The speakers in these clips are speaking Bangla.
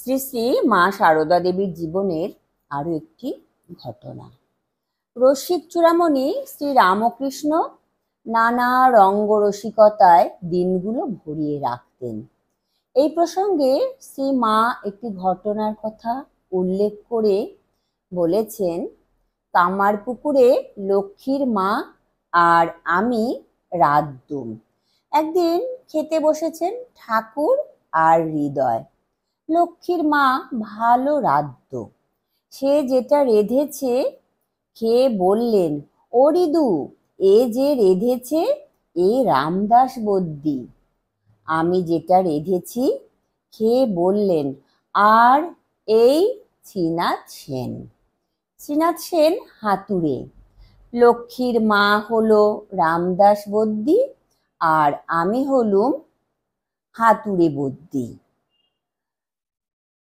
শ্রী শ্রী মা সারদা দেবীর জীবনের আরো একটি ঘটনা। রসিক চূড়ামণি শ্রী রামকৃষ্ণ নানা রঙ্গরসিকতায় দিনগুলো ভরিয়ে রাখতেন। এই প্রসঙ্গে শ্রী মা একটি ঘটনার কথা উল্লেখ করে বলেছেন, কামারপুকুরে লক্ষ্মীর মা আর আমি রাঁধতুম। একদিন খেতে বসেছেন ঠাকুর আর হৃদয়। লক্ষ্মীর মা ভালো রাঁধত। সে যেটা রেঁধেছে খেয়ে বললেন, ও রিদু, এ যে রেঁধেছে এ রামদাস বদ্যি। আমি যেটা রেঁধেছি খেয়ে বললেন, আর এই শ্রীনাথ সেন। শ্রীনাথ সেন হাতুড়ে, লক্ষ্মীর মা হলো রামদাস বদ্যি আর আমি হলুম হাতুড়ে বদ্যি।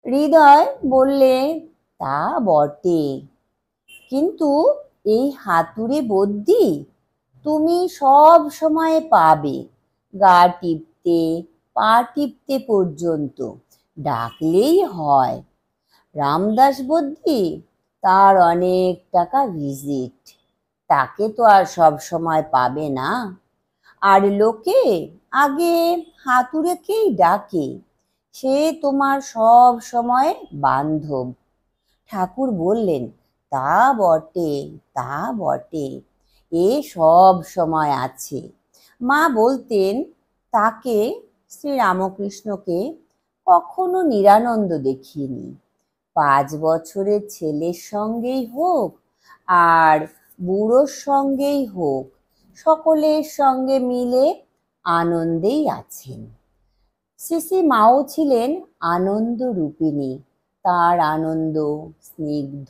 হৃদয় বললে, তা বটে, কিন্তু এই হাতুড়ে বদ্যি তুমি সব সময় পাবে, গা টিপতে পা টিপতে পর্যন্ত ডাকলেই হয়। রামদাস বদ্যি তার অনেক টাকা ভিজিট, তাকে তো আর সব সময় পাবে না। আর লোকে আগে হাতুড়েকেই ডাকে, সে তোমার সব সময় বান্ধব। ঠাকুর বললেন, তা বটে, তা বটে, এ সব সময় আছে। মা বলতেন, তাকে, শ্রী রামকৃষ্ণকে কখনো নিরানন্দ দেখিনি। 5 বছরের ছেলের সঙ্গেই হোক আর বুড়োর সঙ্গেই হোক, সকলের সঙ্গে মিলে আনন্দেই আছেন। শ্রী শ্রী মাও ছিলেন আনন্দ রূপিণী, তার আনন্দ স্নিগ্ধ